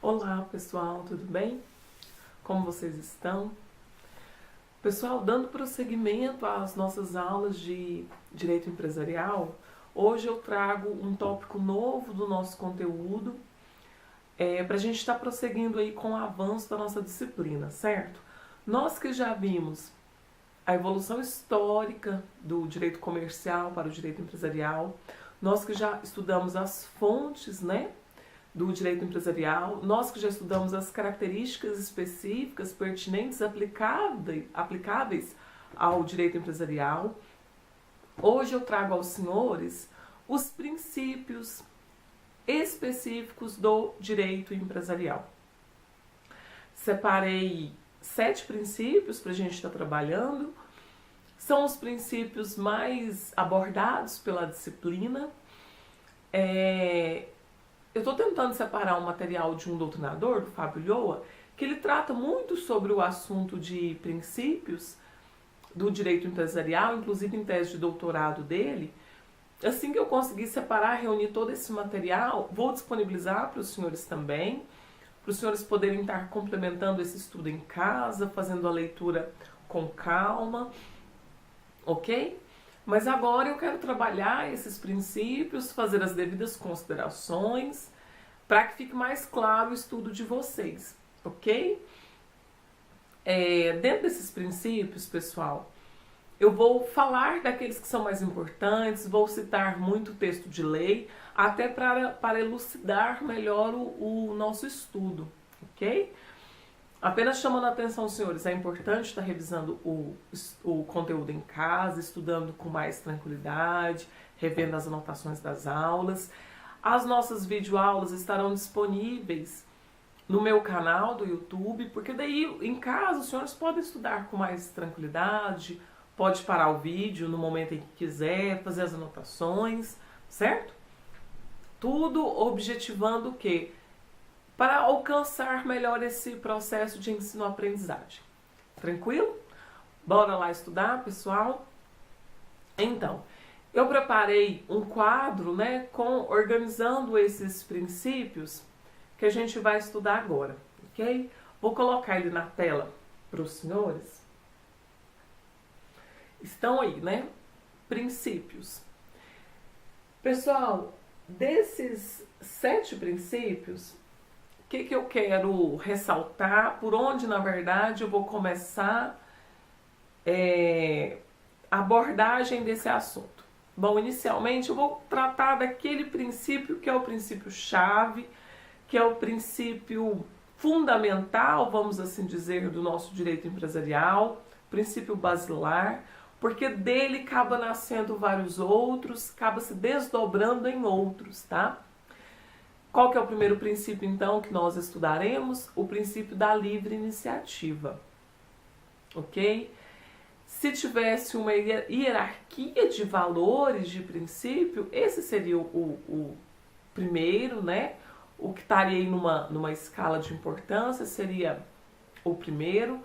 Olá pessoal, tudo bem? Como vocês estão? Pessoal, dando prosseguimento às nossas aulas de Direito Empresarial, hoje eu trago um tópico novo do nosso conteúdo para a gente estar prosseguindo aí com o avanço da nossa disciplina, certo? Nós que já vimos a evolução histórica do direito comercial para o direito empresarial, nós que já estudamos as fontes, do direito empresarial, nós que já estudamos as características específicas pertinentes aplicáveis ao direito empresarial, hoje eu trago aos senhores os princípios específicos do direito empresarial. Separei 7 princípios para a gente estar trabalhando. São os princípios mais abordados pela disciplina. Eu estou tentando separar um material de um doutrinador, do Fábio Lhoa, que ele trata muito sobre o assunto de princípios do direito empresarial, inclusive em tese de doutorado dele. Assim que eu conseguir separar, reunir todo esse material, vou disponibilizar para os senhores também, para os senhores poderem estar complementando esse estudo em casa, fazendo a leitura com calma, ok? Mas agora eu quero trabalhar esses princípios, fazer as devidas considerações, para que fique mais claro o estudo de vocês, ok? Dentro desses princípios, pessoal, eu vou falar daqueles que são mais importantes, vou citar muito texto de lei, até para elucidar melhor o nosso estudo, ok? Apenas chamando a atenção, senhores, é importante estar revisando o conteúdo em casa, estudando com mais tranquilidade, revendo as anotações das aulas. As nossas videoaulas estarão disponíveis no meu canal do YouTube, porque daí em casa os senhores podem estudar com mais tranquilidade, pode parar o vídeo no momento em que quiser, fazer as anotações, certo? Tudo objetivando o quê? Para alcançar melhor esse processo de ensino-aprendizagem. Tranquilo? Bora lá estudar, pessoal? Então, eu preparei um quadro, organizando esses princípios que a gente vai estudar agora, ok? Vou colocar ele na tela para os senhores. Estão aí, Princípios. Pessoal, desses 7 princípios, o que eu quero ressaltar, por onde, na verdade, eu vou começar a abordagem desse assunto? Bom, inicialmente eu vou tratar daquele princípio que é o princípio-chave, que é o princípio fundamental, vamos assim dizer, do nosso direito empresarial, princípio basilar, porque dele acaba nascendo vários outros, acaba se desdobrando em outros, tá? Qual que é o primeiro princípio, então, que nós estudaremos? O princípio da livre iniciativa, ok? Se tivesse uma hierarquia de valores de princípio, esse seria o primeiro, O que estaria aí numa escala de importância seria o primeiro,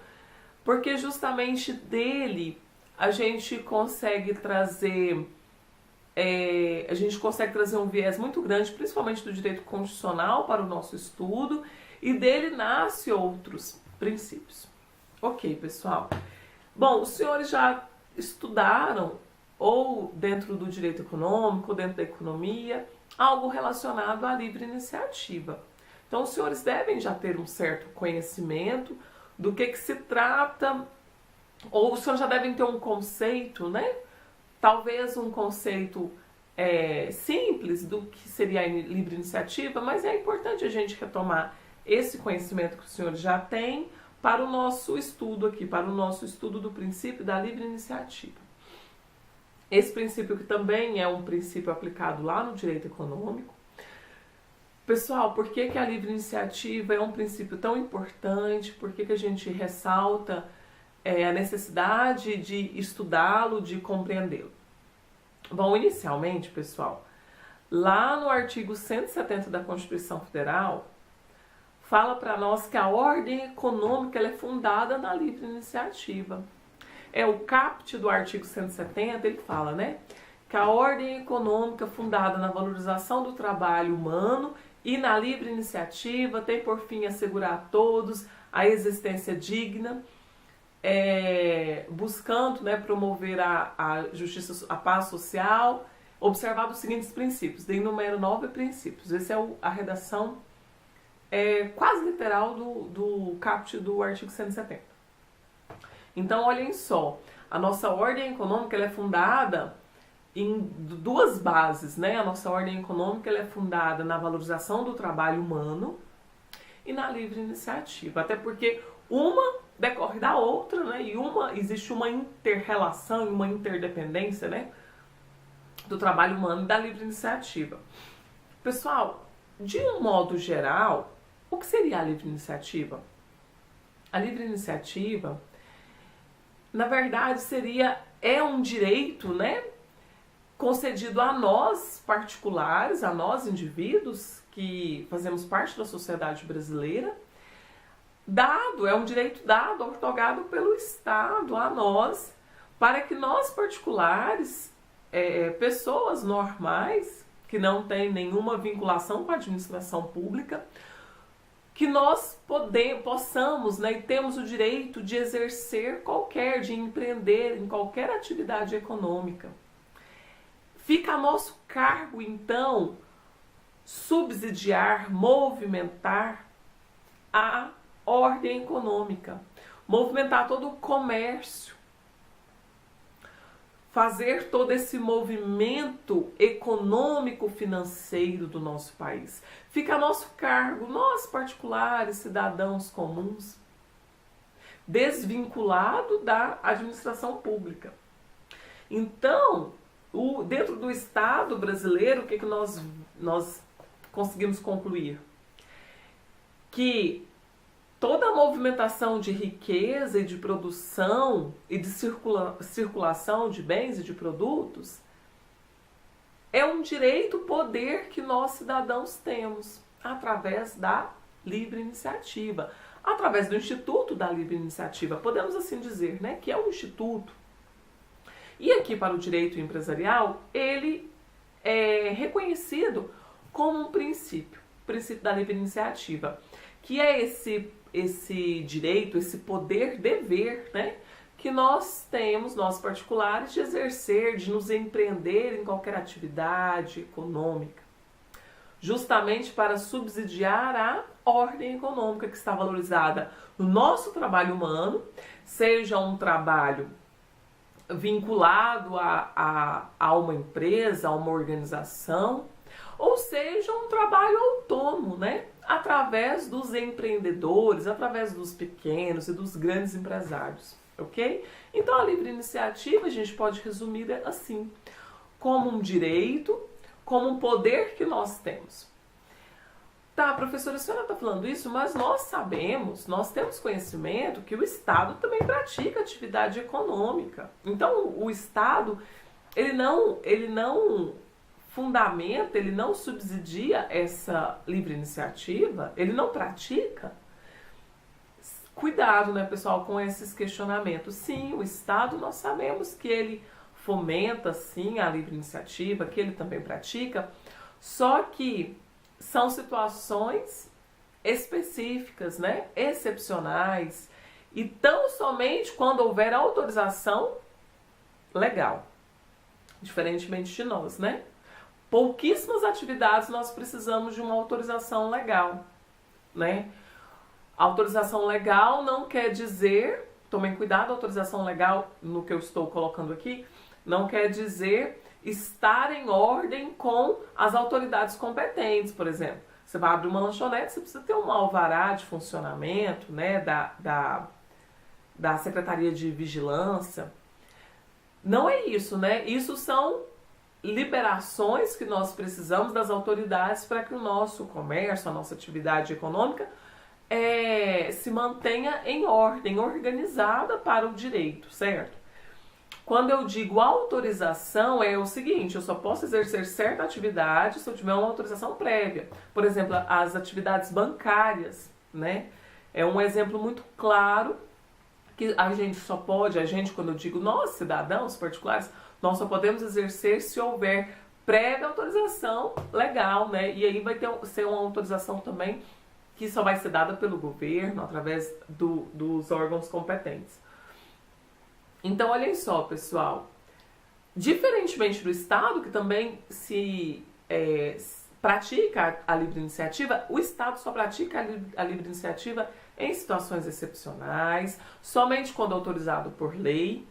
porque justamente dele a gente consegue trazer um viés muito grande, principalmente do direito constitucional para o nosso estudo, e dele nasce outros princípios. Ok, pessoal? Bom, os senhores já estudaram, ou dentro do direito econômico, ou dentro da economia, algo relacionado à livre iniciativa. Então, os senhores devem já ter um certo conhecimento do que se trata, ou os senhores já devem ter um conceito, Talvez um conceito simples do que seria a livre iniciativa, mas é importante a gente retomar esse conhecimento que os senhores já têm para o nosso estudo aqui, para o nosso estudo do princípio da livre iniciativa. Esse princípio que também é um princípio aplicado lá no direito econômico. Pessoal, por que a livre iniciativa é um princípio tão importante? Por que a gente ressalta a necessidade de estudá-lo, de compreendê-lo? Bom, inicialmente, pessoal, lá no artigo 170 da Constituição Federal, fala para nós que a ordem econômica ela é fundada na livre iniciativa. O caput do artigo 170, ele fala, que a ordem econômica fundada na valorização do trabalho humano E na livre iniciativa tem por fim assegurar a todos a existência digna, buscando, né, promover a justiça, a paz social, observado os seguintes princípios. Dei número 9 princípios. Essa é a redação quase literal do caput do artigo 170. Então, olhem só, a nossa ordem econômica ela é fundada em duas bases, né? A nossa ordem econômica ela é fundada na valorização do trabalho humano e na livre iniciativa, até porque uma decorre da outra, né? E existe uma inter-relação, uma interdependência, né? Do trabalho humano e da livre iniciativa. Pessoal, de um modo geral, o que seria a livre iniciativa? A livre iniciativa, na verdade, é um direito, né, concedido a nós particulares, a nós indivíduos que fazemos parte da sociedade brasileira, é um direito dado, outorgado pelo Estado a nós, para que nós particulares, pessoas normais, que não têm nenhuma vinculação com a administração pública, que nós possamos, né, e temos o direito de exercer de empreender em qualquer atividade econômica. Fica a nosso cargo, então, subsidiar, movimentar a ordem econômica, movimentar todo o comércio, fazer todo esse movimento econômico-financeiro do nosso país. Fica a nosso cargo, nós particulares, cidadãos comuns, desvinculado da administração pública. Então, dentro do Estado brasileiro, o que nós conseguimos concluir? Que toda a movimentação de riqueza e de produção e de circulação de bens e de produtos é um direito, poder que nós cidadãos temos através da livre iniciativa, através do Instituto da Livre Iniciativa, podemos assim dizer, né, que é um instituto. E aqui para o direito empresarial, ele é reconhecido como um princípio da livre iniciativa, que é esse direito, esse poder-dever, né, que nós temos, nós particulares, de exercer, de nos empreender em qualquer atividade econômica, justamente para subsidiar a ordem econômica que está valorizada no nosso trabalho humano, seja um trabalho vinculado a uma empresa, a uma organização, ou seja, um trabalho autônomo, né? Através dos empreendedores, através dos pequenos e dos grandes empresários, ok? Então, a livre iniciativa a gente pode resumir assim, como um direito, como um poder que nós temos. Tá, professora, a senhora está falando isso, mas nós sabemos, nós temos conhecimento que o Estado também pratica atividade econômica. Então, o Estado, ele não fundamenta, ele não subsidia essa livre iniciativa, ele não pratica. Cuidado, né, pessoal, com esses questionamentos. Sim, o Estado, nós sabemos que ele fomenta, sim, a livre iniciativa, que ele também pratica, só que são situações específicas, né, excepcionais, e tão somente quando houver autorização legal, diferentemente de nós, né? Pouquíssimas atividades nós precisamos de uma autorização legal, né? Autorização legal não quer dizer, tomem cuidado, autorização legal, no que eu estou colocando aqui, não quer dizer estar em ordem com as autoridades competentes, por exemplo. Você vai abrir uma lanchonete, você precisa ter um alvará de funcionamento, né, da Secretaria de Vigilância. Não é isso, né? Isso são liberações que nós precisamos das autoridades para que o nosso comércio, a nossa atividade econômica se mantenha em ordem, organizada para o direito, certo? Quando eu digo autorização, é o seguinte, eu só posso exercer certa atividade se eu tiver uma autorização prévia. Por exemplo, as atividades bancárias, né? É um exemplo muito claro que a gente, quando eu digo nós, cidadãos particulares, nós só podemos exercer se houver prévia autorização legal, né? E aí vai ser uma autorização também que só vai ser dada pelo governo através dos órgãos competentes. Então, olhem só, pessoal. Diferentemente do Estado, que também se pratica a livre iniciativa, o Estado só pratica a livre iniciativa em situações excepcionais, somente quando autorizado por lei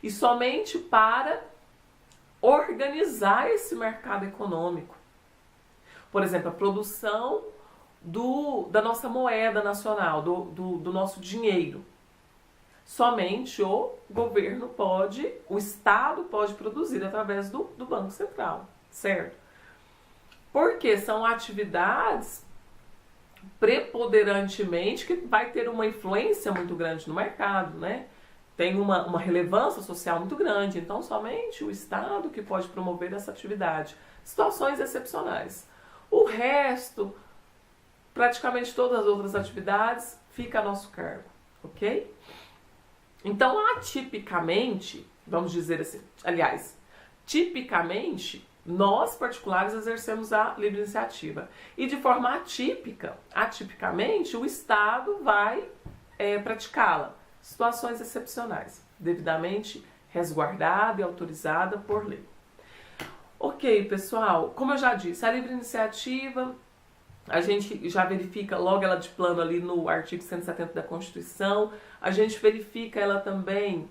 e somente para organizar esse mercado econômico. Por exemplo, a produção da nossa moeda nacional, do nosso dinheiro. Somente o governo pode, o Estado pode produzir através do Banco Central, certo? Porque são atividades preponderantemente que vai ter uma influência muito grande no mercado, né? Tem uma relevância social muito grande, então somente o Estado que pode promover essa atividade. Situações excepcionais. O resto, praticamente todas as outras atividades, fica a nosso cargo, ok? Então, atipicamente, vamos dizer assim, aliás, tipicamente, nós particulares exercemos a livre iniciativa. E de forma atipicamente, o Estado vai praticá-la. Situações excepcionais, devidamente resguardada e autorizada por lei. Ok, pessoal, como eu já disse, a livre iniciativa, a gente já verifica logo ela de plano ali no artigo 170 da Constituição, a gente verifica ela também,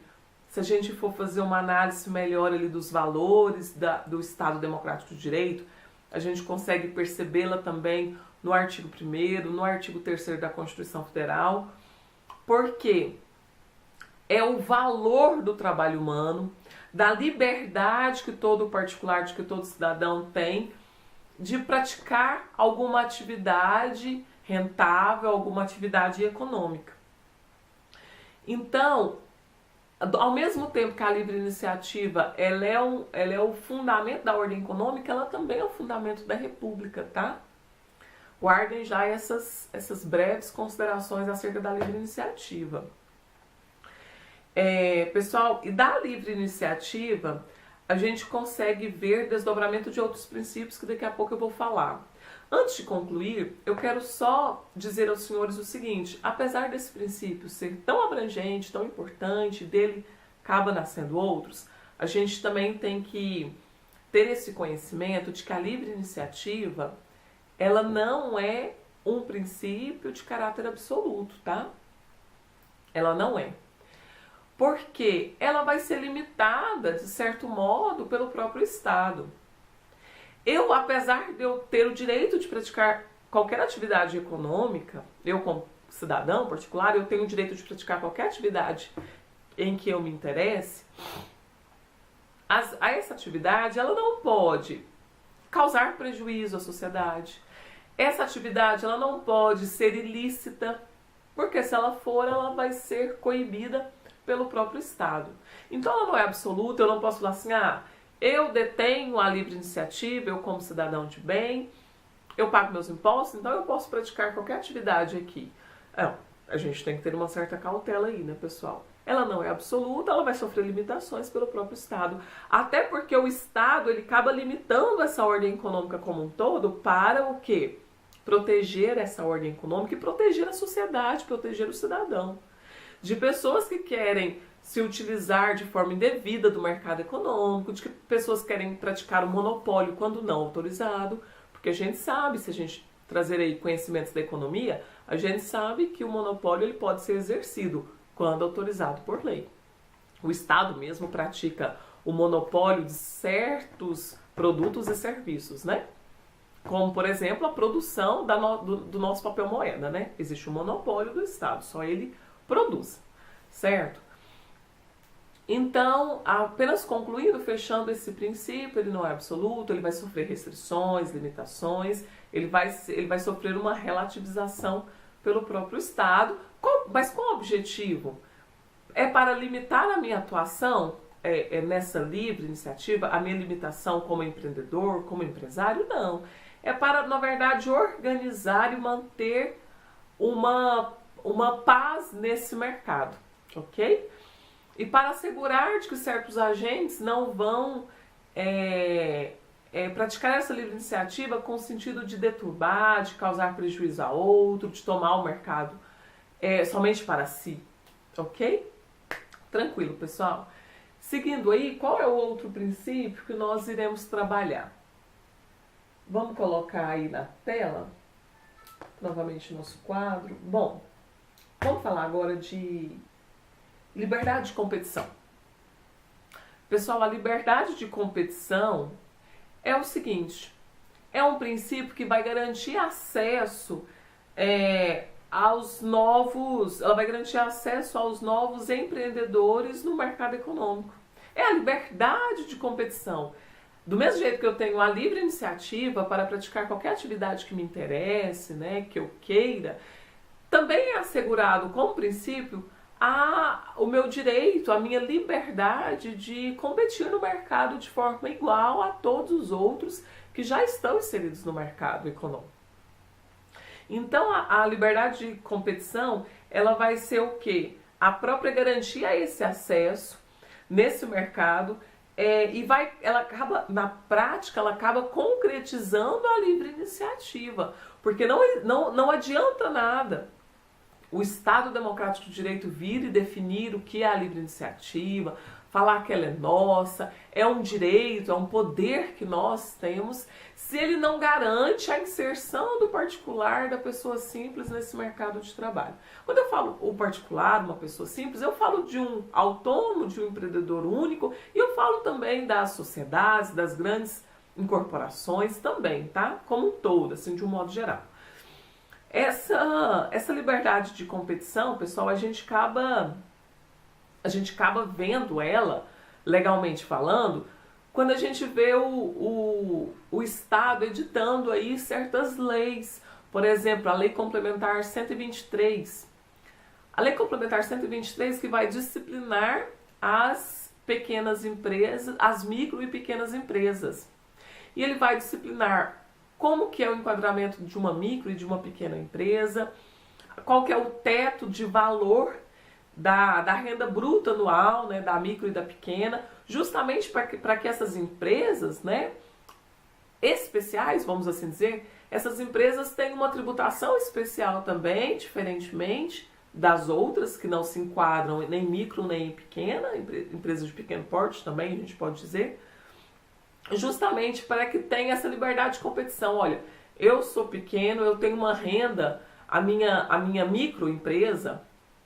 se a gente for fazer uma análise melhor ali dos valores do Estado Democrático de Direito, a gente consegue percebê-la também no artigo 1º, no artigo 3º da Constituição Federal, porque é o valor do trabalho humano, da liberdade que todo particular, que todo cidadão tem de praticar alguma atividade rentável, alguma atividade econômica. Então, ao mesmo tempo que a livre iniciativa ela é o fundamento da ordem econômica, ela também é o fundamento da república, tá? Guardem já essas breves considerações acerca da livre iniciativa. Pessoal, e da livre iniciativa, a gente consegue ver desdobramento de outros princípios que daqui a pouco eu vou falar. Antes de concluir, eu quero só dizer aos senhores o seguinte: apesar desse princípio ser tão abrangente, tão importante, dele acaba nascendo outros, a gente também tem que ter esse conhecimento de que a livre iniciativa, ela não é um princípio de caráter absoluto, tá? Ela não é. Porque ela vai ser limitada, de certo modo, pelo próprio Estado. Eu, apesar de eu ter o direito de praticar qualquer atividade econômica, eu como cidadão particular, eu tenho o direito de praticar qualquer atividade em que eu me interesse, essa atividade ela não pode causar prejuízo à sociedade. Essa atividade ela não pode ser ilícita, porque se ela for, ela vai ser coibida pelo próprio Estado. Então ela não é absoluta, eu não posso falar assim, eu detenho a livre iniciativa, eu como cidadão de bem, eu pago meus impostos, então eu posso praticar qualquer atividade aqui. Não, a gente tem que ter uma certa cautela aí, né, pessoal? Ela não é absoluta, ela vai sofrer limitações pelo próprio Estado. Até porque o Estado, ele acaba limitando essa ordem econômica como um todo para o quê? Proteger essa ordem econômica e proteger a sociedade, proteger o cidadão. De pessoas que querem se utilizar de forma indevida do mercado econômico, de que pessoas querem praticar o monopólio quando não autorizado, porque a gente sabe, se a gente trazer aí conhecimentos da economia, a gente sabe que o monopólio ele pode ser exercido quando autorizado por lei. O Estado mesmo pratica o monopólio de certos produtos e serviços, né? Como, por exemplo, a produção do nosso papel moeda, né? Existe um monopólio do Estado, só ele produz, certo? Então, apenas concluindo, fechando esse princípio, ele não é absoluto, ele vai sofrer restrições, limitações, ele vai sofrer uma relativização pelo próprio Estado, mas qual o objetivo? É para limitar a minha atuação nessa livre iniciativa, a minha limitação como empreendedor, como empresário? Não. É para, na verdade, organizar e manter uma paz nesse mercado, ok? E para assegurar de que certos agentes não vão praticar essa livre iniciativa com o sentido de deturbar, de causar prejuízo a outro, de tomar o mercado somente para si, ok? Tranquilo, pessoal? Seguindo aí, qual é o outro princípio que nós iremos trabalhar? Vamos colocar aí na tela, novamente nosso quadro. Bom, vamos falar agora de liberdade de competição. Pessoal, a liberdade de competição é o seguinte, é um princípio que vai garantir acesso aos novos empreendedores no mercado econômico. É a liberdade de competição. Do mesmo jeito que eu tenho a livre iniciativa para praticar qualquer atividade que me interesse, né, que eu queira, também é assegurado como princípio o meu direito, a minha liberdade de competir no mercado de forma igual a todos os outros que já estão inseridos no mercado econômico. Então a liberdade de competição, ela vai ser o quê? A própria garantia a esse acesso nesse mercado na prática, ela acaba concretizando a livre iniciativa, porque não adianta nada o Estado Democrático de Direito vir e definir o que é a livre iniciativa, falar que ela é nossa, é um direito, é um poder que nós temos, se ele não garante a inserção do particular, da pessoa simples nesse mercado de trabalho. Quando eu falo o particular, uma pessoa simples, eu falo de um autônomo, de um empreendedor único, e eu falo também das sociedades, das grandes incorporações também, tá? Como um todo, assim, de um modo geral. Essa liberdade de competição, pessoal, a gente acaba vendo ela, legalmente falando, quando a gente vê o Estado editando aí certas leis. Por exemplo, a Lei Complementar 123. A Lei Complementar 123 que vai disciplinar as pequenas empresas, as micro e pequenas empresas. E ele vai disciplinar como que é o enquadramento de uma micro e de uma pequena empresa, qual que é o teto de valor da renda bruta anual, né, da micro e da pequena, justamente para que essas empresas, né, especiais, vamos assim dizer, essas empresas têm uma tributação especial também, diferentemente das outras, que não se enquadram nem micro nem pequena, empresas de pequeno porte também, a gente pode dizer, justamente para que tenha essa liberdade de competição. Olha, eu sou pequeno, eu tenho uma renda, a minha microempresa,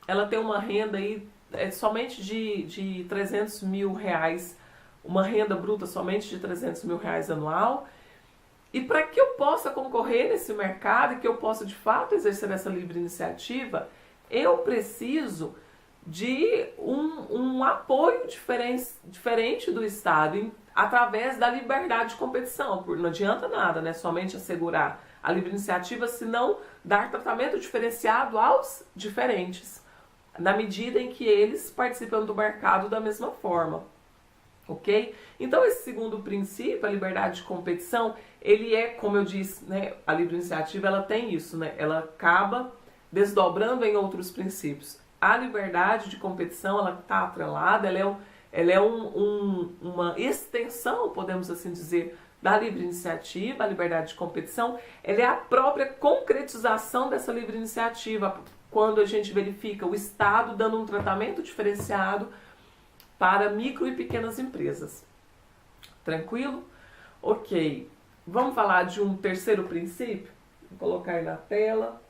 ela tem uma renda aí somente de 300 mil reais, uma renda bruta somente de 300 mil reais anual. E para que eu possa concorrer nesse mercado e que eu possa de fato exercer essa livre iniciativa, eu preciso de um apoio diferente do Estado, através da liberdade de competição. Não adianta nada, né? Somente assegurar a livre iniciativa, se não dar tratamento diferenciado aos diferentes, na medida em que eles participam do mercado da mesma forma, ok? Então esse segundo princípio, a liberdade de competição, ele é, como eu disse, né, a livre iniciativa ela tem isso, né? Ela acaba desdobrando em outros princípios. A liberdade de competição, ela está atrelada, ela é uma extensão, podemos assim dizer, da livre iniciativa. A liberdade de competição, ela é a própria concretização dessa livre iniciativa, quando a gente verifica o Estado dando um tratamento diferenciado para micro e pequenas empresas. Tranquilo? Ok. Vamos falar de um terceiro princípio? Vou colocar aí na tela.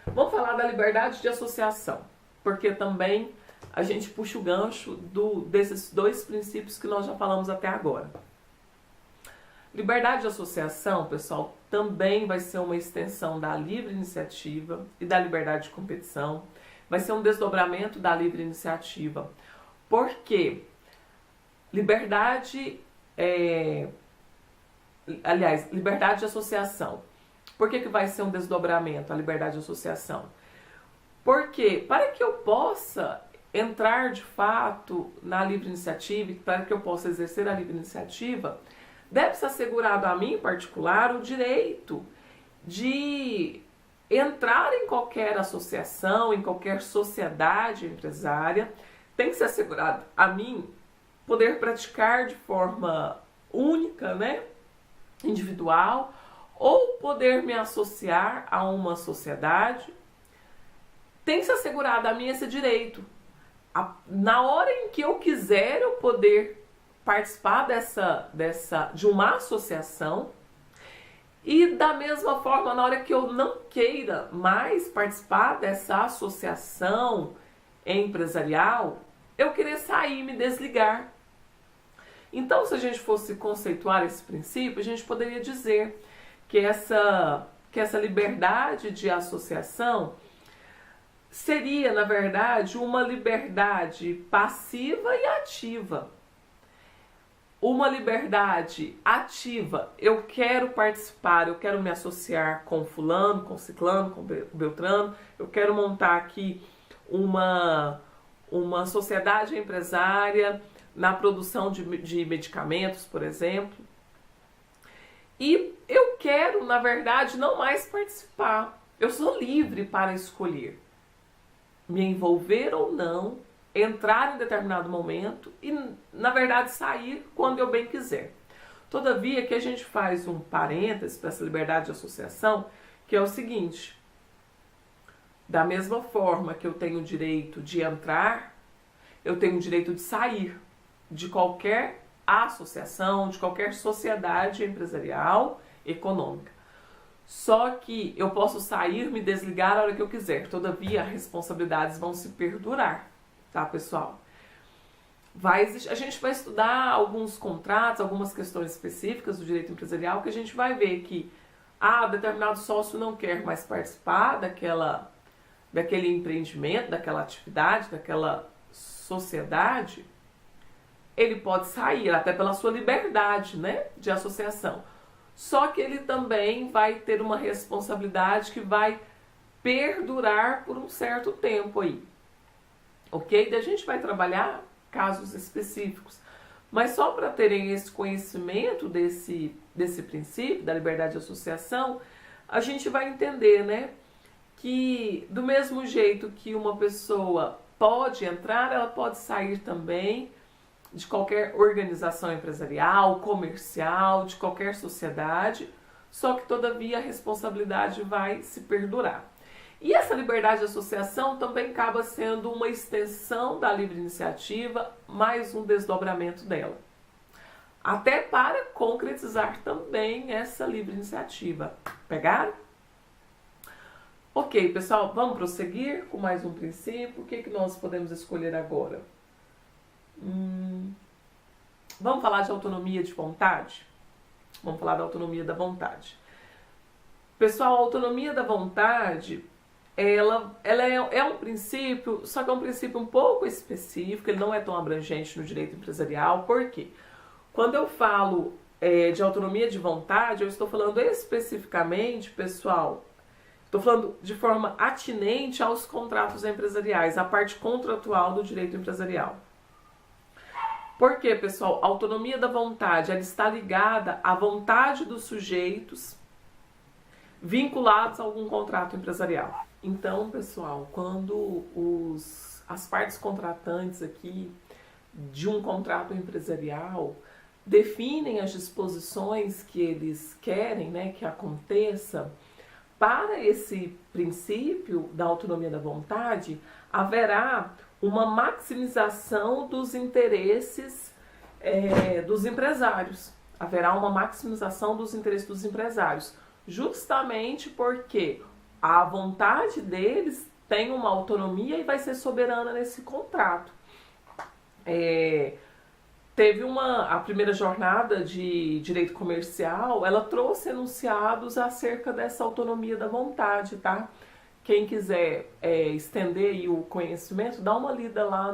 Vamos falar da liberdade de associação, porque também a gente puxa o gancho desses dois princípios que nós já falamos até agora. Liberdade de associação, pessoal, também vai ser uma extensão da livre iniciativa e da liberdade de competição. Vai ser um desdobramento da livre iniciativa. Por quê? Liberdade de associação. Por que vai ser um desdobramento, a liberdade de associação? Porque para que eu possa entrar de fato na livre iniciativa, para que eu possa exercer a livre iniciativa, deve-se assegurado a mim, em particular, o direito de entrar em qualquer associação, em qualquer sociedade empresária. Tem que ser assegurado a mim poder praticar de forma única, né, individual, ou poder me associar a uma sociedade, tem que ser assegurado a mim esse direito. Na hora em que eu quiser eu poder participar de uma associação, e da mesma forma, na hora que eu não queira mais participar dessa associação empresarial, eu querer sair, me desligar. Então, se a gente fosse conceituar esse princípio, a gente poderia dizer que essa liberdade de associação seria, na verdade, uma liberdade passiva e ativa. Uma liberdade ativa, eu quero participar, eu quero me associar com fulano, com ciclano, com beltrano, eu quero montar aqui uma sociedade empresária na produção de medicamentos, por exemplo. E eu quero, na verdade, não mais participar. Eu sou livre para escolher me envolver ou não, entrar em determinado momento e, na verdade, sair quando eu bem quiser. Todavia, que a gente faz um parêntese para essa liberdade de associação, que é o seguinte: da mesma forma que eu tenho o direito de entrar, eu tenho o direito de sair de qualquer associação, de qualquer sociedade empresarial, econômica. Só que eu posso sair, me desligar a hora que eu quiser. Todavia, as responsabilidades vão se perdurar. Tá, pessoal? A gente vai estudar alguns contratos, algumas questões específicas do direito empresarial, que a gente vai ver que determinado sócio não quer mais participar daquele empreendimento, daquela atividade, daquela sociedade. Ele pode sair, até pela sua liberdade, né, de associação. Só que ele também vai ter uma responsabilidade que vai perdurar por um certo tempo aí. Ok? Daí a gente vai trabalhar casos específicos. Mas só para terem esse conhecimento desse princípio da liberdade de associação, a gente vai entender, né, que do mesmo jeito que uma pessoa pode entrar, ela pode sair também de qualquer organização empresarial, comercial, de qualquer sociedade, só que todavia a responsabilidade vai se perdurar. E essa liberdade de associação também acaba sendo uma extensão da livre iniciativa, mais um desdobramento dela. Até para concretizar também essa livre iniciativa. Pegaram? Ok, pessoal, vamos prosseguir com mais um princípio. O que nós podemos escolher agora? Vamos falar de autonomia de vontade? Vamos falar da autonomia da vontade. Pessoal, a autonomia da vontade, ela é um princípio, só que é um princípio um pouco específico, ele não é tão abrangente no direito empresarial. Por quê? Quando eu falo de autonomia de vontade, eu estou falando especificamente, pessoal, estou falando de forma atinente aos contratos empresariais, a parte contratual do direito empresarial. Por quê, pessoal? A autonomia da vontade, ela está ligada à vontade dos sujeitos vinculados a algum contrato empresarial. Então, pessoal, quando as partes contratantes aqui de um contrato empresarial definem as disposições que eles querem, né, que aconteça, para esse princípio da autonomia da vontade, haverá uma maximização dos interesses dos empresários. Haverá uma maximização dos interesses dos empresários, justamente porque a vontade deles tem uma autonomia e vai ser soberana nesse contrato. Teve a primeira jornada de direito comercial, ela trouxe enunciados acerca dessa autonomia da vontade, tá? Quem quiser estender aí o conhecimento, dá uma lida lá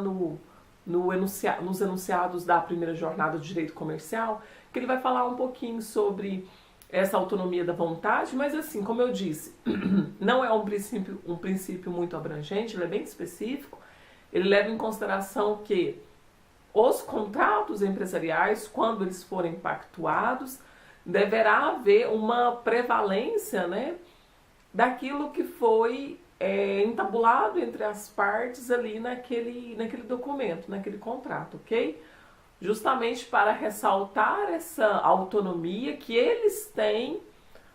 nos enunciados da primeira jornada de direito comercial, que ele vai falar um pouquinho sobre essa autonomia da vontade, mas assim, como eu disse, não é um princípio muito abrangente, ele é bem específico, ele leva em consideração que os contratos empresariais, quando eles forem pactuados, deverá haver uma prevalência, né, daquilo que foi entabulado entre as partes ali naquele documento, naquele contrato, ok? justamente para ressaltar essa autonomia que eles têm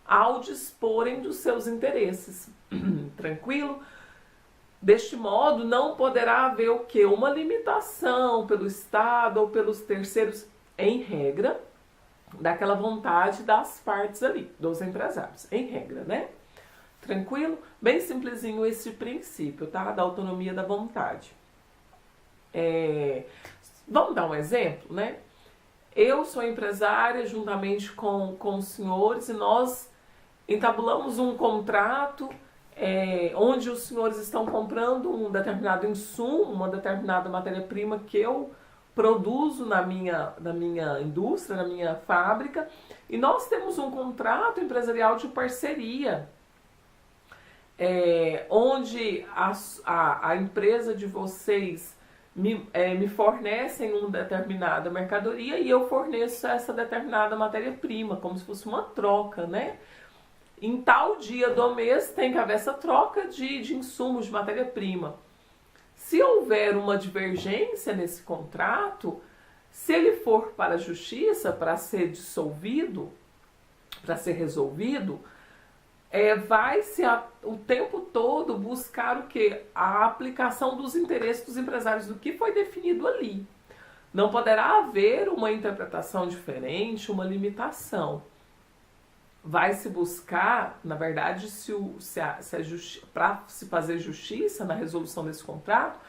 ao disporem dos seus interesses. Tranquilo? Deste modo, não poderá haver o quê? Uma limitação pelo Estado ou pelos terceiros, em regra, daquela vontade das partes ali, dos empresários, em regra, né? Tranquilo? Bem simplesinho esse princípio, tá? Da autonomia da vontade. Vamos dar um exemplo, né? Eu sou empresária juntamente com os senhores e nós entabulamos um contrato onde os senhores estão comprando um determinado insumo, uma determinada matéria-prima que eu produzo na minha indústria, na minha fábrica, e nós temos um contrato empresarial de parceria, onde a empresa de vocês me fornecem uma determinada mercadoria e eu forneço essa determinada matéria-prima, como se fosse uma troca, né? Em tal dia do mês tem que haver essa troca de insumos, de matéria-prima. Se houver uma divergência nesse contrato, se ele for para a justiça, para ser dissolvido, para ser resolvido, vai-se o tempo todo buscar o quê? A aplicação dos interesses dos empresários, do que foi definido ali. Não poderá haver uma interpretação diferente, uma limitação. Vai se buscar, na verdade, para se fazer justiça na resolução desse contrato,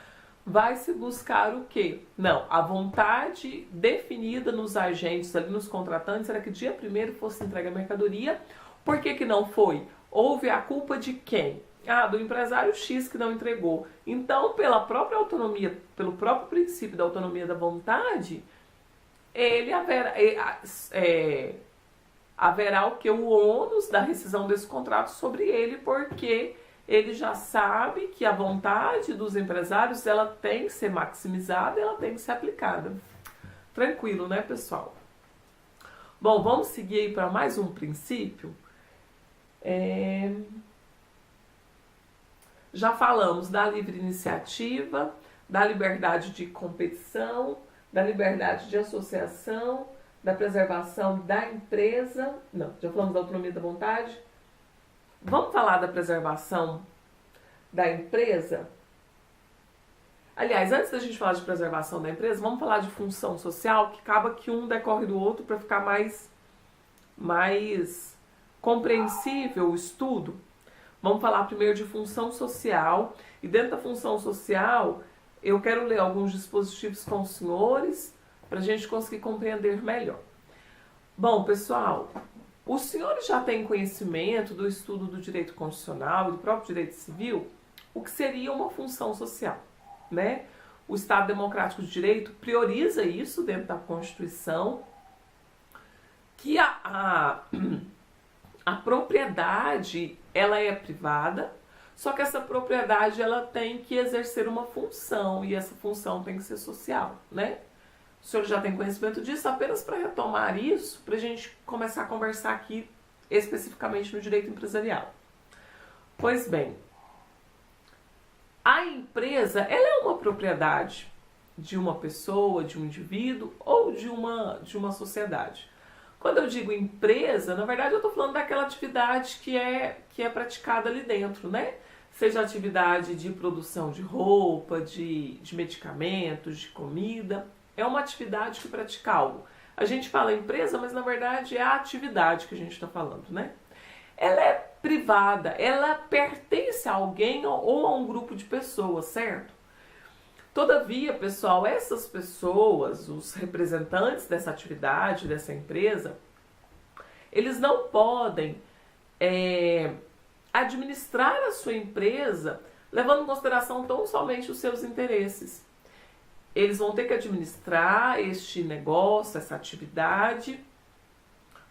vai se buscar o quê? Não, a vontade definida nos agentes, ali nos contratantes, era que dia 1º fosse entregue a mercadoria. Por que não foi? Houve a culpa de quem? Do empresário X que não entregou. Então, pela própria autonomia, pelo próprio princípio da autonomia da vontade, ele haverá o que? O ônus da rescisão desse contrato sobre ele, porque ele já sabe que a vontade dos empresários, ela tem que ser maximizada, ela tem que ser aplicada. Tranquilo, né, pessoal? Bom, vamos seguir aí para mais um princípio. Já falamos da livre iniciativa, da liberdade de competição, da liberdade de associação, da preservação da empresa. Não, já falamos da autonomia da vontade. Vamos falar da preservação da empresa? Aliás, antes da gente falar de preservação da empresa, vamos falar de função social, que acaba que um decorre do outro para ficar mais compreensível o estudo. Vamos falar primeiro de função social, e dentro da função social eu quero ler alguns dispositivos com os senhores para a gente conseguir compreender melhor. Bom, pessoal, os senhores já têm conhecimento do estudo do direito constitucional e do próprio direito civil, o que seria uma função social, né? O Estado Democrático de Direito prioriza isso dentro da Constituição, que a propriedade, ela é privada, só que essa propriedade, ela tem que exercer uma função, e essa função tem que ser social, né? O senhor já tem conhecimento disso? Apenas para retomar isso, para a gente começar a conversar aqui especificamente no direito empresarial. Pois bem, a empresa, ela é uma propriedade de uma pessoa, de um indivíduo ou de uma sociedade. Quando eu digo empresa, na verdade eu estou falando daquela atividade que é praticada ali dentro, né? Seja atividade de produção de roupa, de medicamentos, de comida. É uma atividade que pratica algo. A gente fala empresa, mas na verdade é a atividade que a gente está falando, né? Ela é privada, ela pertence a alguém ou a um grupo de pessoas, certo? Todavia, pessoal, essas pessoas, os representantes dessa atividade, dessa empresa, eles não podem administrar a sua empresa levando em consideração tão somente os seus interesses. Eles vão ter que administrar este negócio, essa atividade,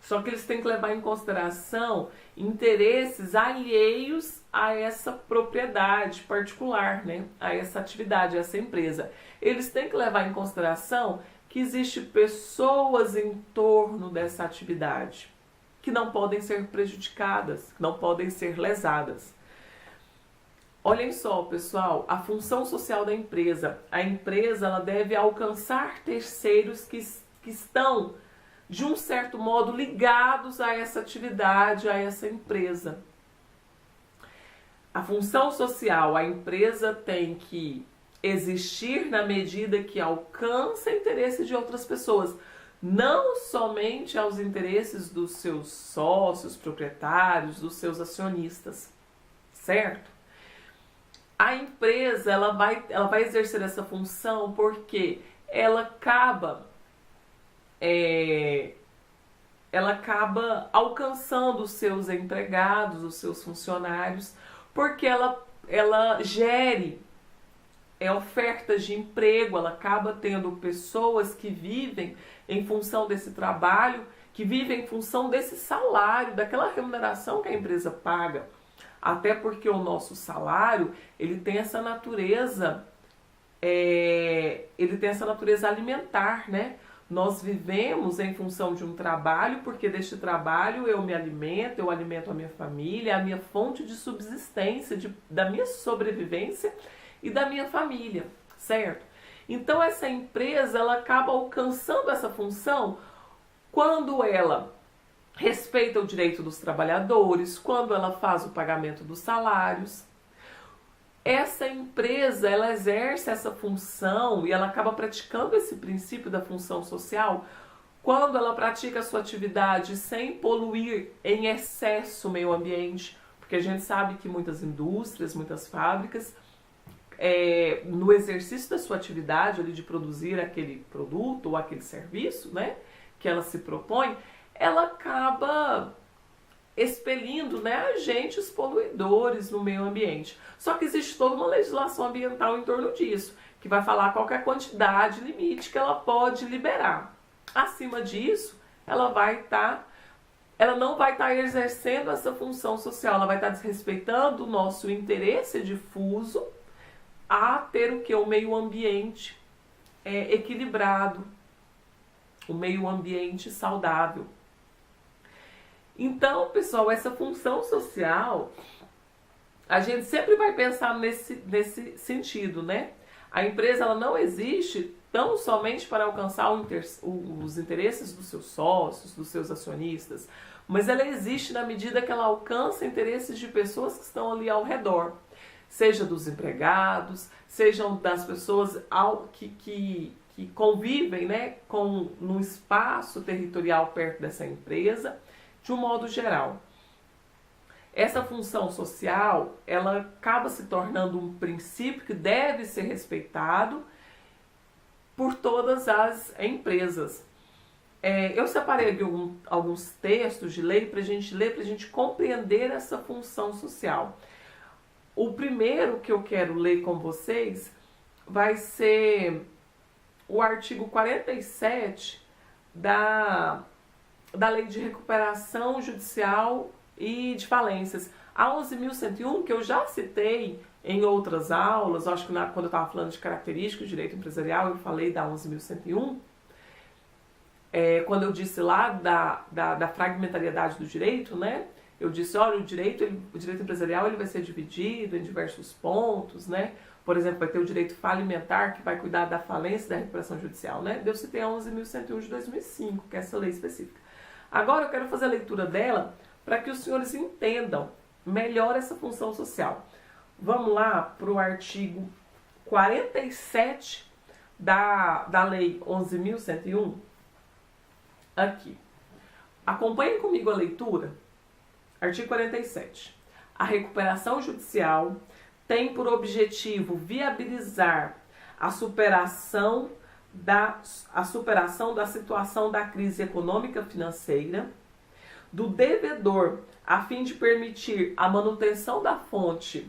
só que eles têm que levar em consideração interesses alheios a essa propriedade particular, né? A essa atividade, a essa empresa. Eles têm que levar em consideração que existem pessoas em torno dessa atividade que não podem ser prejudicadas, que não podem ser lesadas. Olhem só, pessoal, a função social da empresa. A empresa ela deve alcançar terceiros que estão, de um certo modo, ligados a essa atividade, a essa empresa. A função social, a empresa tem que existir na medida que alcança o interesse de outras pessoas, não somente aos interesses dos seus sócios, proprietários, dos seus acionistas, certo? A empresa ela vai exercer essa função porque ela acaba alcançando os seus empregados, os seus funcionários, porque ela gere ofertas de emprego, ela acaba tendo pessoas que vivem em função desse trabalho, que vivem em função desse salário, daquela remuneração que a empresa paga. Até porque o nosso salário, ele tem essa natureza, alimentar, né? Nós vivemos em função de um trabalho, porque deste trabalho eu me alimento, eu alimento a minha família, a minha fonte de subsistência, da minha sobrevivência e da minha família, certo? Então essa empresa, ela acaba alcançando essa função quando ela respeita o direito dos trabalhadores, quando ela faz o pagamento dos salários. Essa empresa, ela exerce essa função e ela acaba praticando esse princípio da função social quando ela pratica a sua atividade sem poluir em excesso o meio ambiente, porque a gente sabe que muitas indústrias, muitas fábricas, no exercício da sua atividade ali de produzir aquele produto ou aquele serviço, né, que ela se propõe, ela acaba expelindo, né, agentes poluidores no meio ambiente. Só que existe toda uma legislação ambiental em torno disso, que vai falar qual que é a quantidade limite que ela pode liberar. Acima disso, ela não vai estar exercendo essa função social, ela vai estar desrespeitando o nosso interesse difuso a ter o que? O meio ambiente equilibrado, o meio ambiente saudável. Então, pessoal, essa função social, a gente sempre vai pensar nesse sentido, né? A empresa ela não existe tão somente para alcançar os interesses dos seus sócios, dos seus acionistas, mas ela existe na medida que ela alcança interesses de pessoas que estão ali ao redor, seja dos empregados, sejam das pessoas que convivem, né, num espaço territorial perto dessa empresa, de um modo geral. Essa função social, ela acaba se tornando um princípio que deve ser respeitado por todas as empresas. Eu separei aqui alguns textos de lei para a gente ler, para a gente compreender essa função social. O primeiro que eu quero ler com vocês vai ser o artigo 47 da Lei de Recuperação Judicial e de Falências. A 11.101, que eu já citei em outras aulas, acho que quando eu estava falando de características do direito empresarial, eu falei da 11.101, quando eu disse lá da fragmentariedade do direito, né? Eu disse, olha, o direito empresarial ele vai ser dividido em diversos pontos, né? Por exemplo, vai ter o direito falimentar, que vai cuidar da falência e da recuperação judicial, né? Eu citei a 11.101 de 2005, que é essa lei específica. Agora eu quero fazer a leitura dela para que os senhores entendam melhor essa função social. Vamos lá para o artigo 47 da Lei 11.101. Aqui. Acompanhem comigo a leitura. Artigo 47. A recuperação judicial tem por objetivo viabilizar a superação da situação da crise econômica financeira do devedor, a fim de permitir a manutenção da fonte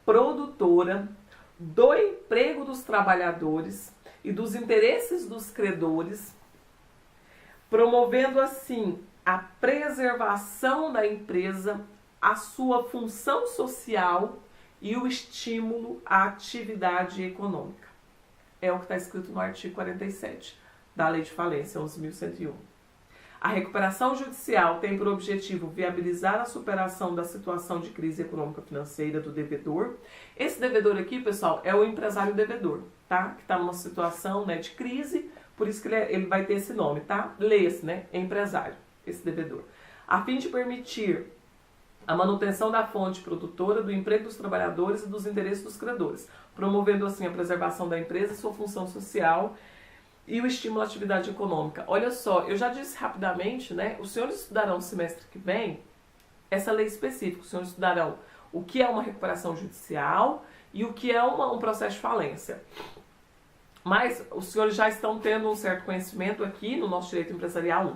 produtora, do emprego dos trabalhadores e dos interesses dos credores, promovendo assim a preservação da empresa, a sua função social e o estímulo à atividade econômica. É o que está escrito no artigo 47 da Lei de Falência 11.101. A recuperação judicial tem por objetivo viabilizar a superação da situação de crise econômica financeira do devedor. Esse devedor aqui, pessoal, é o empresário devedor, tá? Que está numa situação, né, de crise, por isso que ele vai ter esse nome, tá? Lê-se, né? Empresário, esse devedor. A fim de permitir a manutenção da fonte produtora, do emprego dos trabalhadores e dos interesses dos credores, promovendo assim a preservação da empresa e sua função social e o estímulo à atividade econômica. Olha só, eu já disse rapidamente, né? Os senhores estudarão no semestre que vem essa lei específica. Os senhores estudarão o que é uma recuperação judicial e o que é um processo de falência. Mas os senhores já estão tendo um certo conhecimento aqui no nosso direito empresarial 1.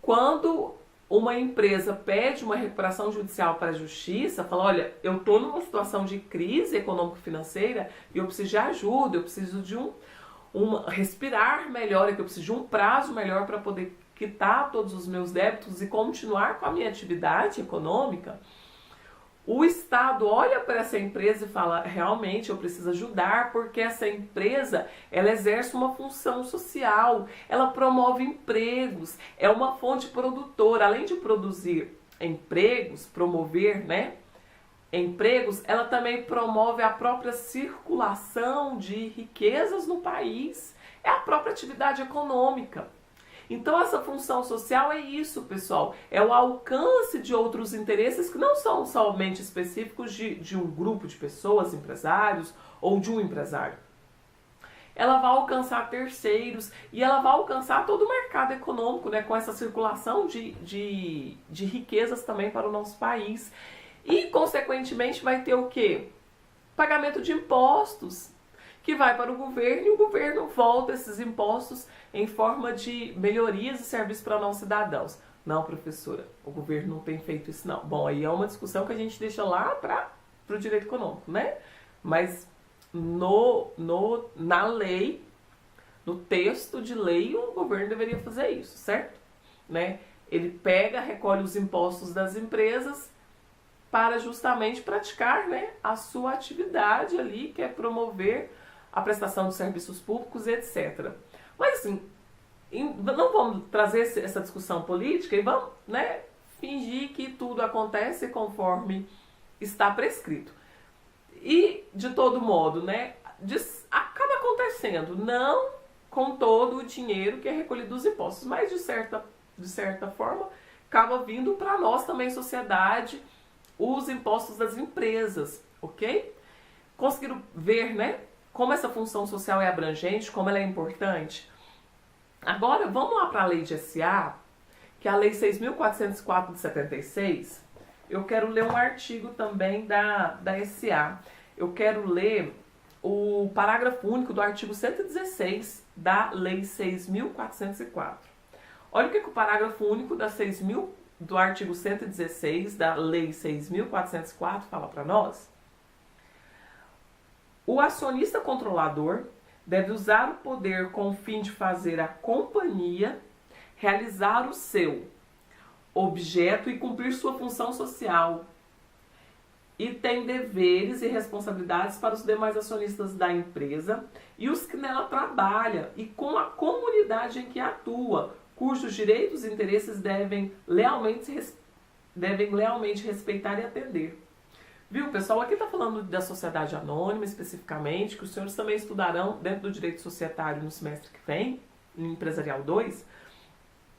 Quando uma empresa pede uma recuperação judicial para a justiça, fala, olha, eu estou numa situação de crise econômico-financeira e eu preciso de ajuda, eu preciso de respirar melhor, que eu preciso de um prazo melhor para poder quitar todos os meus débitos e continuar com a minha atividade econômica, o Estado olha para essa empresa e fala, realmente eu preciso ajudar, porque essa empresa, ela exerce uma função social, ela promove empregos, é uma fonte produtora, além de produzir empregos, promover, né, empregos, ela também promove a própria circulação de riquezas no país, é a própria atividade econômica. Então essa função social é isso, pessoal, é o alcance de outros interesses que não são somente específicos de um grupo de pessoas, empresários ou de um empresário. Ela vai alcançar terceiros e ela vai alcançar todo o mercado econômico, né, com essa circulação de riquezas também para o nosso país. E, consequentemente, vai ter o quê? Pagamento de impostos, que vai para o governo e o governo volta esses impostos em forma de melhorias e serviços para nós cidadãos. Não, professora, o governo não tem feito isso não. Bom, aí é uma discussão que a gente deixa lá para o direito econômico, né? Mas na lei, no texto de lei, o governo deveria fazer isso, certo? Né? Ele pega, recolhe os impostos das empresas para justamente praticar, né, a sua atividade ali, que é promover a prestação de serviços públicos, etc. Mas assim, não vamos trazer essa discussão política e vamos, né, fingir que tudo acontece conforme está prescrito. E, de todo modo, né, acaba acontecendo, não com todo o dinheiro que é recolhido dos impostos, mas de certa forma acaba vindo para nós também, sociedade, os impostos das empresas, ok? Conseguiram ver, né, como essa função social é abrangente, como ela é importante? Agora, vamos lá para a lei de SA, que é a lei 6.404 de 76. Eu quero ler um artigo também da SA. Eu quero ler o parágrafo único do artigo 116 da lei 6.404. Olha o que o parágrafo único do artigo 116 da lei 6.404 fala para nós. O acionista controlador deve usar o poder com o fim de fazer a companhia realizar o seu objeto e cumprir sua função social. E tem deveres e responsabilidades para os demais acionistas da empresa e os que nela trabalham e com a comunidade em que atua, cujos direitos e interesses devem lealmente respeitar e atender. Viu, pessoal? Aqui está falando da sociedade anônima, especificamente, que os senhores também estudarão dentro do direito societário no semestre que vem, no Empresarial 2.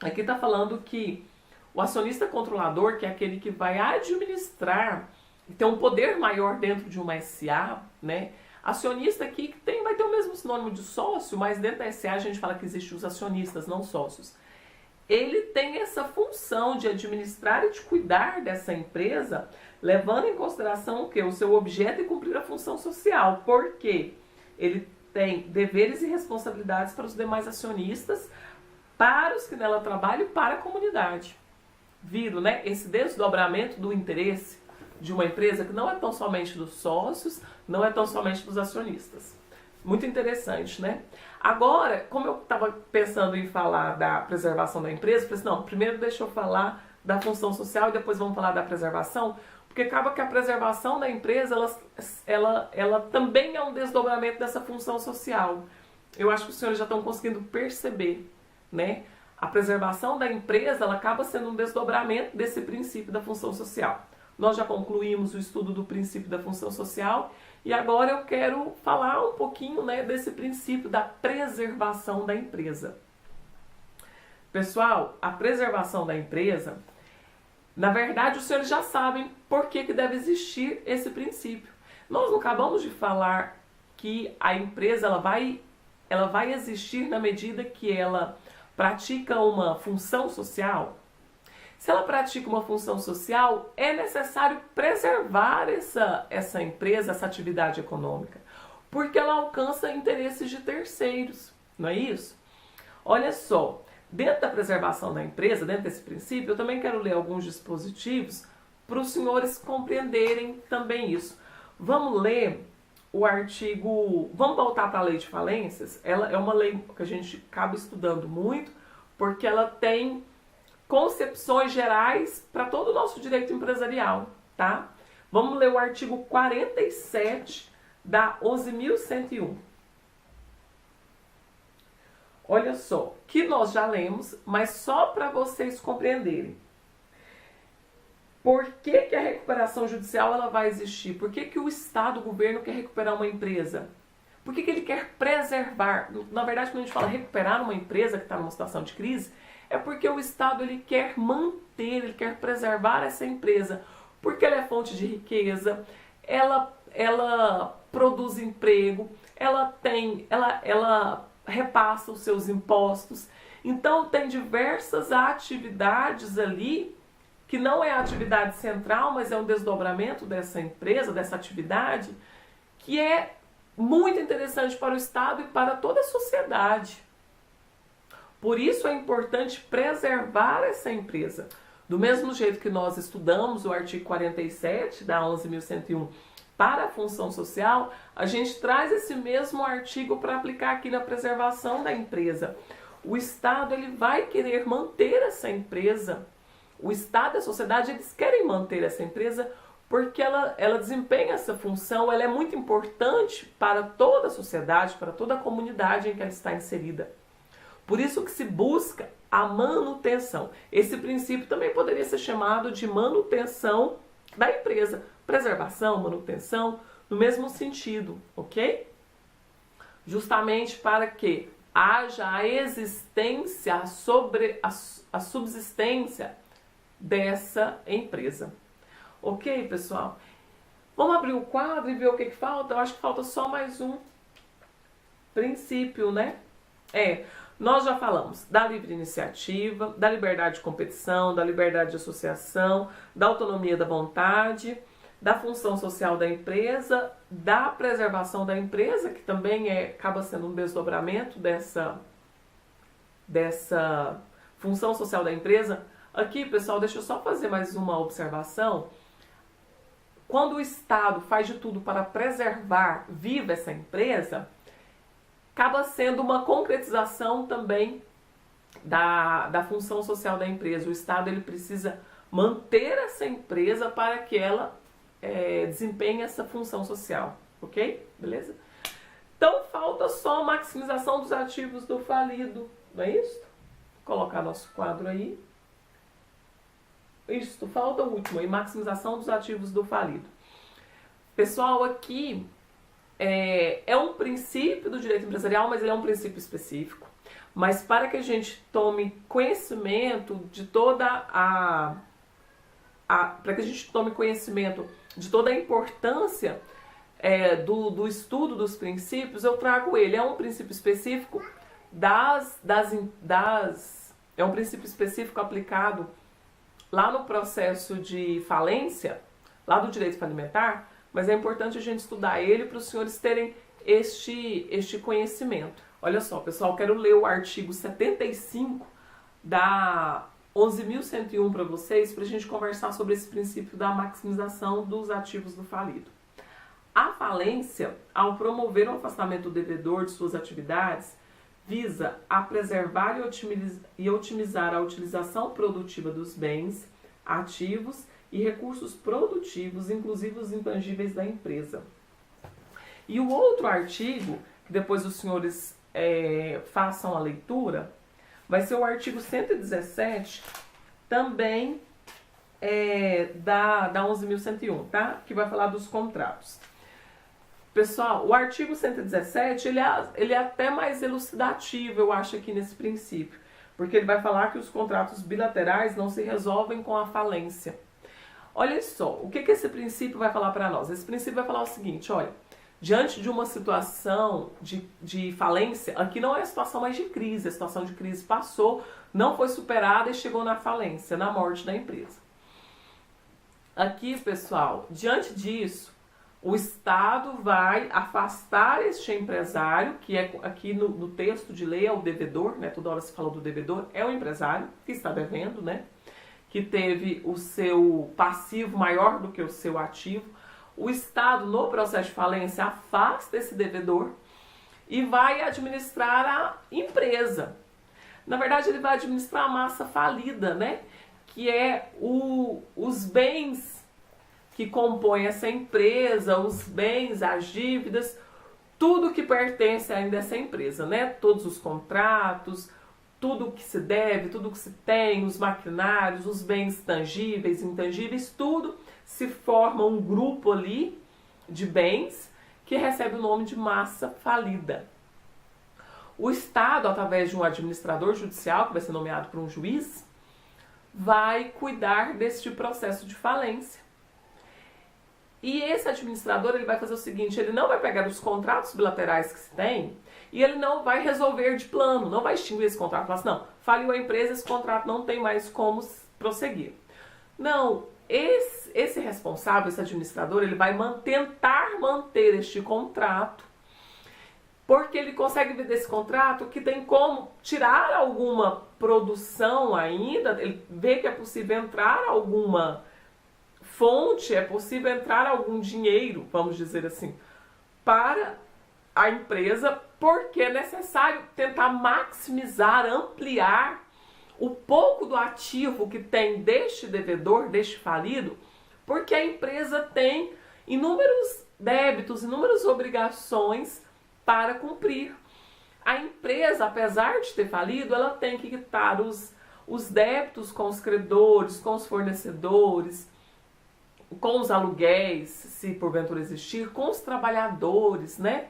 Aqui está falando que o acionista controlador, que é aquele que vai administrar e ter um poder maior dentro de uma SA, né? Acionista aqui que vai ter o mesmo sinônimo de sócio, mas dentro da SA a gente fala que existem os acionistas, não sócios. Ele tem essa função de administrar e de cuidar dessa empresa, levando em consideração o quê? O seu objeto e cumprir a função social. Por quê? Ele tem deveres e responsabilidades para os demais acionistas, para os que nela trabalham e para a comunidade. Viram, né? Esse desdobramento do interesse de uma empresa que não é tão somente dos sócios, não é tão somente dos acionistas. Muito interessante, né? Agora, como eu estava pensando em falar da preservação da empresa, eu falei assim, não, primeiro deixa eu falar da função social e depois vamos falar da preservação, porque acaba que a preservação da empresa, ela também é um desdobramento dessa função social. Eu acho que os senhores já estão conseguindo perceber, né, a preservação da empresa ela acaba sendo um desdobramento desse princípio da função social. Nós já concluímos o estudo do princípio da função social e agora eu quero falar um pouquinho, né, desse princípio da preservação da empresa. Pessoal, a preservação da empresa, na verdade os senhores já sabem por que deve existir esse princípio. Nós não acabamos de falar que a empresa ela vai existir na medida que ela pratica uma função social. Se ela pratica uma função social, é necessário preservar essa empresa, essa atividade econômica, porque ela alcança interesses de terceiros, não é isso? Olha só, dentro da preservação da empresa, dentro desse princípio, eu também quero ler alguns dispositivos para os senhores compreenderem também isso. Vamos ler o artigo, vamos voltar para a lei de falências. Ela é uma lei que a gente acaba estudando muito, porque ela tem concepções gerais para todo o nosso direito empresarial, tá? Vamos ler o artigo 47 da 11.101. Olha só, que nós já lemos, mas só para vocês compreenderem. Por que a recuperação judicial ela vai existir? Por que o Estado, o governo quer recuperar uma empresa? Por que ele quer preservar? Na verdade, quando a gente fala recuperar uma empresa que está numa situação de crise, é porque o Estado ele quer manter, ele quer preservar essa empresa, porque ela é fonte de riqueza, ela produz emprego, ela repassa os seus impostos. Então tem diversas atividades ali que não é a atividade central, mas é um desdobramento dessa empresa, dessa atividade, que é muito interessante para o Estado e para toda a sociedade. Por isso é importante preservar essa empresa. Do mesmo jeito que nós estudamos o artigo 47 da 11.101 para a função social, a gente traz esse mesmo artigo para aplicar aqui na preservação da empresa. O Estado ele vai querer manter essa empresa. O Estado e a sociedade eles querem manter essa empresa porque ela desempenha essa função, ela é muito importante para toda a sociedade, para toda a comunidade em que ela está inserida. Por isso que se busca a manutenção. Esse princípio também poderia ser chamado de manutenção da empresa. Preservação, manutenção, no mesmo sentido, ok? Justamente para que haja a existência, a subsistência dessa empresa. Ok, pessoal? Vamos abrir o quadro e ver o que falta? Eu acho que falta só mais um princípio, né? Nós já falamos da livre iniciativa, da liberdade de competição, da liberdade de associação, da autonomia da vontade, da função social da empresa, da preservação da empresa, que também acaba sendo um desdobramento dessa função social da empresa. Aqui, pessoal, deixa eu só fazer mais uma observação. Quando o Estado faz de tudo para preservar viva essa empresa, acaba sendo uma concretização também da função social da empresa. O Estado ele precisa manter essa empresa para que ela desempenhe essa função social, ok? Beleza? Então falta só a maximização dos ativos do falido, não é isso? Vou colocar nosso quadro aí. Isso, falta o último aí, maximização dos ativos do falido. Pessoal, aqui é um princípio do direito empresarial, mas ele é um princípio específico. Mas para que a gente tome conhecimento de toda para que a gente tome conhecimento de toda a importância do estudo dos princípios, eu trago ele. É um princípio específico é um princípio específico aplicado lá no processo de falência, lá do direito falimentar, mas é importante a gente estudar ele para os senhores terem este conhecimento. Olha só, pessoal, quero ler o artigo 75 da 11.101 para vocês, para a gente conversar sobre esse princípio da maximização dos ativos do falido. A falência, ao promover o afastamento do devedor de suas atividades, visa a preservar e otimizar a utilização produtiva dos bens, ativos e recursos produtivos, inclusive os intangíveis da empresa. E o outro artigo, que depois os senhores façam a leitura, vai ser o artigo 117, também da 11.101, tá? Que vai falar dos contratos. Pessoal, o artigo 117, ele é até mais elucidativo, eu acho, aqui nesse princípio. Porque ele vai falar que os contratos bilaterais não se resolvem com a falência. Olha só, o que esse princípio vai falar para nós? Esse princípio vai falar o seguinte, olha, diante de uma situação de falência, aqui não é a situação mais de crise, a situação de crise passou, não foi superada e chegou na falência, na morte da empresa. Aqui, pessoal, diante disso, o Estado vai afastar este empresário, que é aqui no texto de lei é o devedor, né? Toda hora se fala do devedor, é o empresário que está devendo, né? Que teve o seu passivo maior do que o seu ativo. O Estado, no processo de falência, afasta esse devedor e vai administrar a empresa. Na verdade, ele vai administrar a massa falida, né? Que é os bens que compõem essa empresa, os bens, as dívidas, tudo que pertence ainda a essa empresa, né? Todos os contratos, tudo que se deve, tudo que se tem, os maquinários, os bens tangíveis, intangíveis, tudo se forma um grupo ali de bens que recebe o nome de massa falida. O Estado, através de um administrador judicial, que vai ser nomeado por um juiz, vai cuidar deste processo de falência. E esse administrador, ele vai fazer o seguinte, ele não vai pegar os contratos bilaterais que se tem e ele não vai resolver de plano, não vai extinguir esse contrato. Falar assim, não, faliu a empresa, esse contrato não tem mais como prosseguir. Não, esse responsável, esse administrador, ele vai tentar manter este contrato, porque ele consegue ver desse contrato que tem como tirar alguma produção ainda, ele vê que é possível entrar alguma fonte, é possível entrar algum dinheiro, vamos dizer assim, para a empresa, porque é necessário tentar maximizar, ampliar o pouco do ativo que tem deste devedor, deste falido, porque a empresa tem inúmeros débitos, inúmeras obrigações para cumprir. A empresa, apesar de ter falido, ela tem que quitar os débitos com os credores, com os fornecedores, com os aluguéis, se porventura existir, com os trabalhadores, né?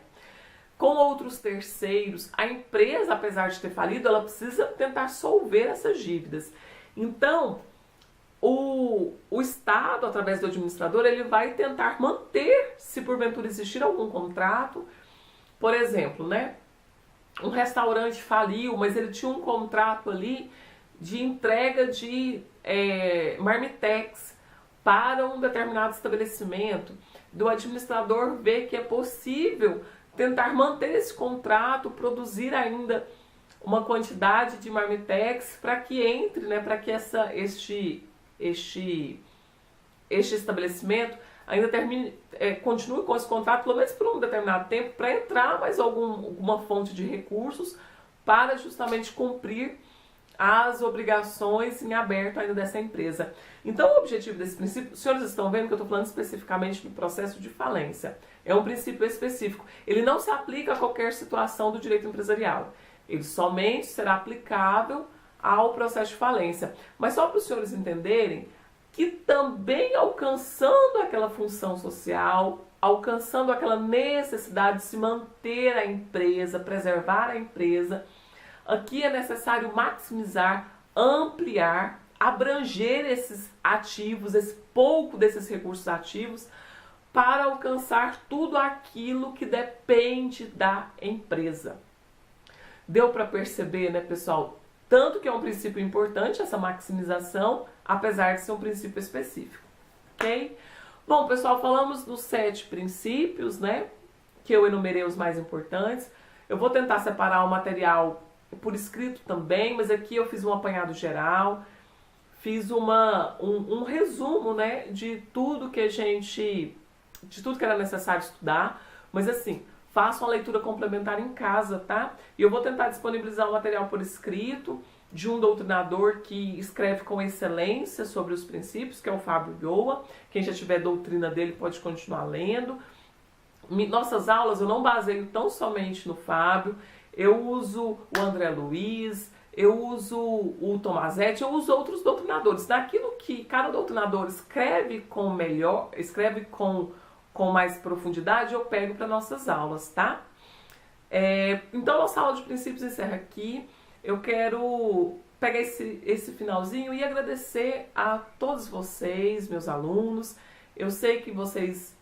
Com outros terceiros. A empresa, apesar de ter falido, ela precisa tentar solver essas dívidas. Então, o Estado, através do administrador, ele vai tentar manter, se porventura existir algum contrato. Por exemplo, né? Um restaurante faliu, mas ele tinha um contrato ali de entrega de marmitex para um determinado estabelecimento, do administrador ver que é possível tentar manter esse contrato, produzir ainda uma quantidade de marmitex para que entre, né, para que este estabelecimento ainda continue com esse contrato, pelo menos por um determinado tempo, para entrar mais alguma fonte de recursos para justamente cumprir as obrigações em aberto ainda dessa empresa. Então, o objetivo desse princípio, os senhores estão vendo que eu estou falando especificamente do processo de falência. É um princípio específico. Ele não se aplica a qualquer situação do direito empresarial. Ele somente será aplicável ao processo de falência. Mas só para os senhores entenderem que também alcançando aquela função social, alcançando aquela necessidade de se manter a empresa, preservar a empresa, aqui é necessário maximizar, ampliar, abranger esses ativos, esse pouco desses recursos ativos, para alcançar tudo aquilo que depende da empresa. Deu para perceber, né, pessoal? Tanto que é um princípio importante essa maximização, apesar de ser um princípio específico, ok? Bom, pessoal, falamos dos 7 princípios, né, que eu enumerei os mais importantes. Eu vou tentar separar o material por escrito também, mas aqui eu fiz um apanhado geral, fiz um resumo, né, de tudo que era necessário estudar, mas assim, faça uma leitura complementar em casa, tá? E eu vou tentar disponibilizar o material por escrito de um doutrinador que escreve com excelência sobre os princípios, que é o Fábio Yoa. Quem já tiver doutrina dele pode continuar lendo. Nossas aulas eu não baseio tão somente no Fábio, eu uso o André Luiz, eu uso o Tomazete, eu uso outros doutrinadores. Daquilo que cada doutrinador escreve com mais profundidade, eu pego para nossas aulas, tá? Então, nossa aula de princípios encerra aqui. Eu quero pegar esse finalzinho e agradecer a todos vocês, meus alunos. Eu sei que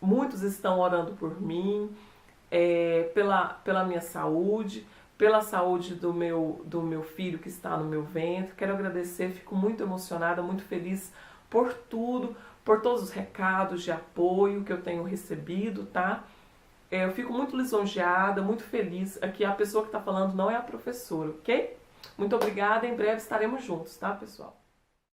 muitos estão orando por mim, pela minha saúde, pela saúde do meu filho que está no meu ventre. Quero agradecer, fico muito emocionada, muito feliz por tudo, por todos os recados de apoio que eu tenho recebido, tá? Eu fico muito lisonjeada, muito feliz. Aqui a pessoa que está falando não é a professora, ok? Muito obrigada, em breve estaremos juntos, tá, pessoal?